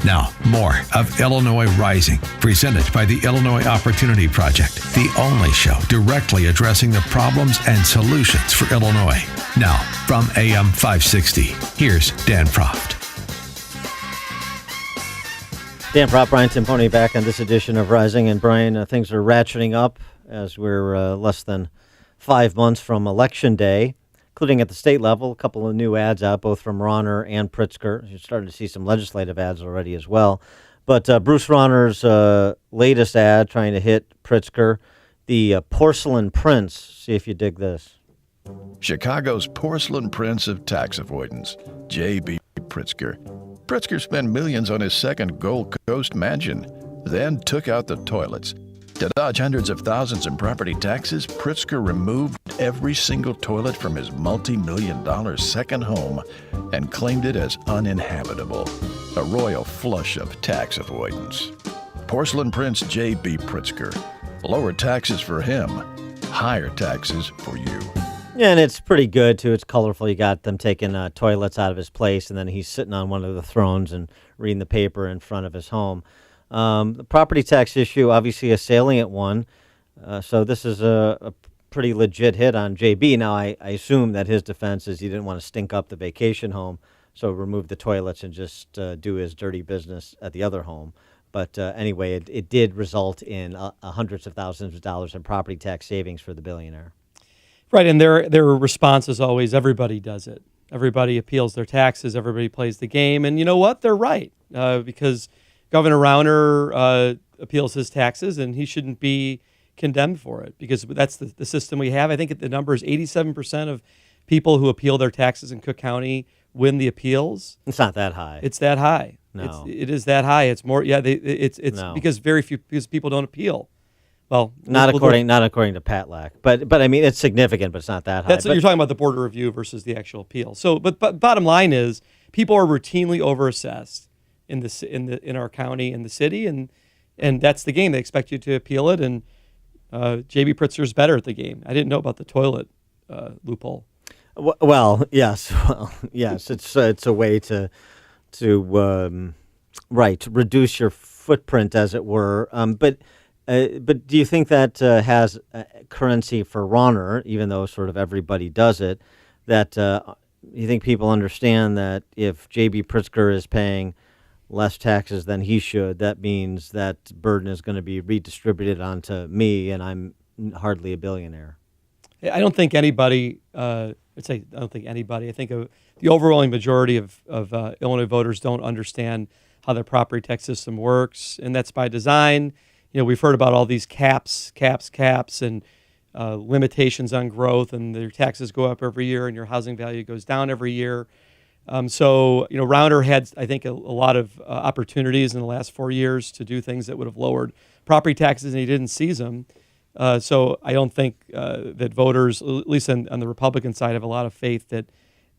Now, more of Illinois Rising, presented by the Illinois Opportunity Project, the only show directly addressing the problems and solutions for Illinois. Now, from AM 560, here's Dan Proft. Dan Proft, Brian Timpone back on this edition of Rising. And Brian, things are ratcheting up as we're less than 5 months from Election Day, including at the state level. A couple of new ads out, both from Rauner and Pritzker. You're starting to see some legislative ads already as well. But Bruce Rauner's latest ad trying to hit Pritzker, the porcelain prince. See if you dig this. Chicago's porcelain prince of tax avoidance, J.B. Pritzker. Pritzker spent millions on his second Gold Coast mansion, then took out the toilets. To dodge hundreds of thousands in property taxes, Pritzker removed every single toilet from his multi-million-dollar second home and claimed it as uninhabitable. A royal flush of tax avoidance. Porcelain Prince J.B. Pritzker. Lower taxes for him, higher taxes for you. Yeah, and it's pretty good, too. It's colorful. You got them taking toilets out of his place, and then he's sitting on one of the thrones and reading the paper in front of his home. The property tax issue, obviously a salient one. So this is a pretty legit hit on JB. Now, I assume that his defense is he didn't want to stink up the vacation home, so remove the toilets and just do his dirty business at the other home. But anyway, it did result in hundreds of thousands of dollars in property tax savings for the billionaire. Right, and their response is always, everybody does it. Everybody appeals their taxes. Everybody plays the game. And you know what? They're right, because Governor Rauner appeals his taxes, and he shouldn't be condemned for it, because that's the system we have. I think the number is 87% of people who appeal their taxes in Cook County win the appeals. It's not that high. It's that high. No. It is that high. It's more, it's no. because because people don't appeal. Well, not according to Patlack, but I mean it's significant, but it's not that high. That's what you're talking about, the border review versus the actual appeal. So, but bottom line is, people are routinely overassessed in our county and the city, and that's the game. They expect you to appeal it, and J.B. Pritzker's better at the game. I didn't know about the toilet loophole. Well, yes, it's a way to reduce your footprint, as it were, but do you think that has currency for Rauner, even though sort of everybody does it, that you think people understand that if J.B. Pritzker is paying less taxes than he should, that means that burden is going to be redistributed onto me, and I'm hardly a billionaire? I don't think anybody, I think the overwhelming majority of Illinois voters don't understand how the property tax system works, and that's by design. You know, we've heard about all these caps, and limitations on growth, and your taxes go up every year, and your housing value goes down every year. So, Rauner had, I think, a lot of opportunities in the last 4 years to do things that would have lowered property taxes, and he didn't seize them. So I don't think that voters, at least on the Republican side, have a lot of faith that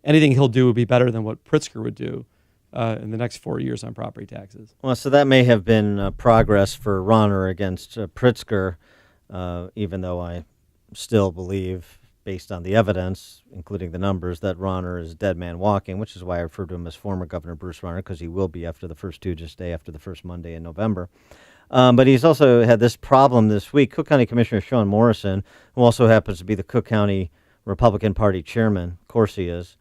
anything he'll do would be better than what Pritzker would do in the next 4 years on property taxes. Well, so that may have been progress for Rauner against Pritzker, even though I still believe, based on the evidence, including the numbers, that Rauner is dead man walking, which is why I refer to him as former Governor Bruce Rauner, because he will be after the first Stooges Day, after the first Monday in November. But he's also had this problem this week. Cook County Commissioner Shawn Morrison, who also happens to be the Cook County Republican Party chairman, of course he is,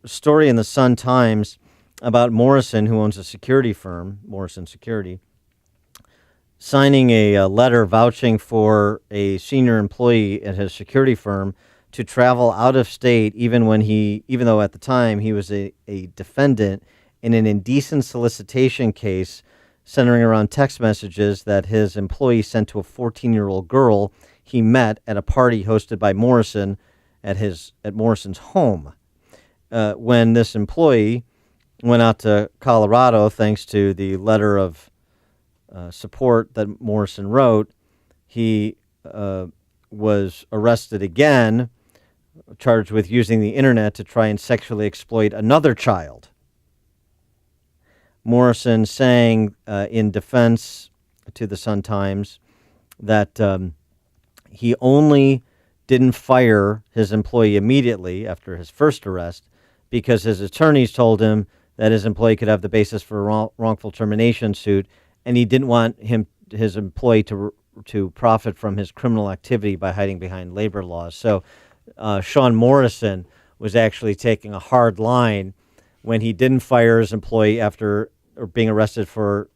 story in the Sun-Times about Morrison, who owns a security firm, Morrison Security, signing a letter vouching for a senior employee at his security firm to travel out of state, even though at the time he was a defendant in an indecent solicitation case centering around text messages that his employee sent to a 14-year-old girl he met at a party hosted by Morrison at Morrison's home. When this employee went out to Colorado, thanks to the letter of support that Morrison wrote, he was arrested again, charged with using the internet to try and sexually exploit another child. Morrison saying in defense to the Sun-Times that he only didn't fire his employee immediately after his first arrest because his attorneys told him that his employee could have the basis for a wrongful termination suit, and he didn't want his employee to profit from his criminal activity by hiding behind labor laws. So Shawn Morrison was actually taking a hard line when he didn't fire his employee after being arrested for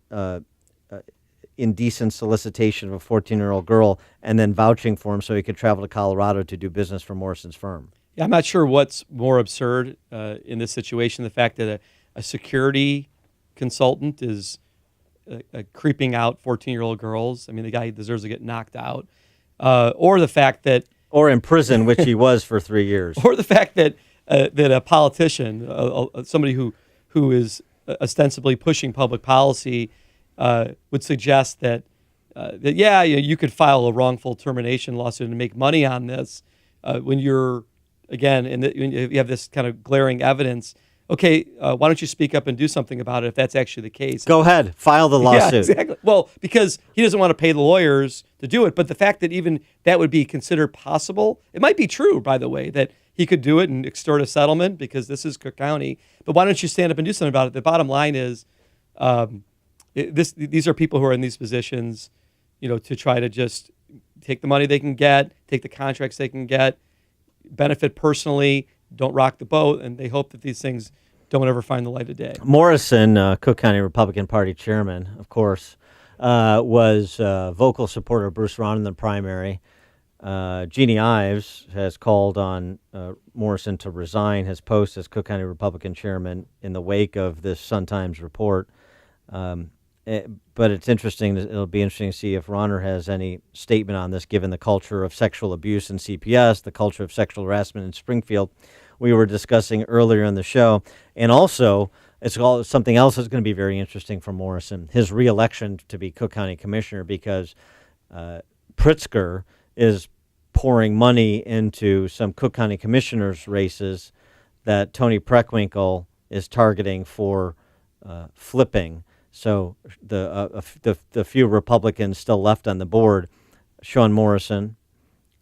indecent solicitation of a 14-year-old girl, and then vouching for him so he could travel to Colorado to do business for Morrison's firm. Yeah, I'm not sure what's more absurd in this situation, the fact that a security consultant is creeping out 14-year-old girls. I mean, the guy deserves to get knocked out. Or the fact that... Or in prison, which he was for 3 years. Or the fact that that a politician, somebody who is ostensibly pushing public policy, would suggest that you could file a wrongful termination lawsuit and make money on this when you're, again, when you have this kind of glaring evidence. Okay, why don't you speak up and do something about it if that's actually the case? Go ahead, file the lawsuit. Yeah, exactly. Well, because he doesn't want to pay the lawyers to do it, but the fact that even that would be considered possible, it might be true, by the way, that he could do it and extort a settlement because this is Cook County. But why don't you stand up and do something about it? The bottom line is, these are people who are in these positions, to try to just take the money they can get, take the contracts they can get, benefit personally, don't rock the boat, and they hope that these things don't ever find the light of day. Morrison, Cook County Republican Party chairman, of course, was a vocal supporter of Bruce Ron in the primary. Jeannie Ives has called on Morrison to resign his post as Cook County Republican chairman in the wake of this Sun-Times report. But it's interesting. It'll be interesting to see if Ronner has any statement on this, given the culture of sexual abuse in CPS, the culture of sexual harassment in Springfield we were discussing earlier in the show. And also, something else that's going to be very interesting for Morrison, his reelection to be Cook County Commissioner, because Pritzker is pouring money into some Cook County Commissioners races that Tony Preckwinkle is targeting for flipping. So the few Republicans still left on the board, Shawn Morrison,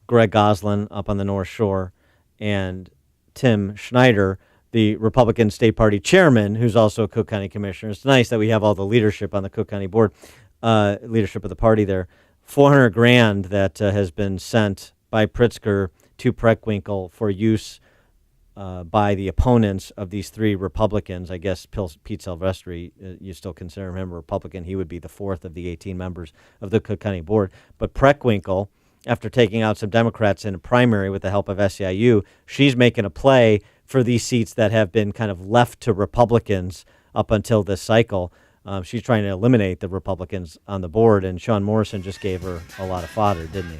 Greg Goslin up on the North Shore, and Tim Schneider, the Republican State Party chairman, who's also a Cook County Commissioner. It's nice that we have all the leadership on the Cook County board, leadership of the party there. $400,000 that has been sent by Pritzker to Preckwinkle for use by the opponents of these three Republicans. I guess Pete Silvestri, you still consider him a Republican. He would be the fourth of the 18 members of the Cook County board. But Preckwinkle, after taking out some Democrats in a primary with the help of SEIU, she's making a play for these seats that have been kind of left to Republicans up until this cycle. She's trying to eliminate the Republicans on the board, and Shawn Morrison just gave her a lot of fodder, didn't he?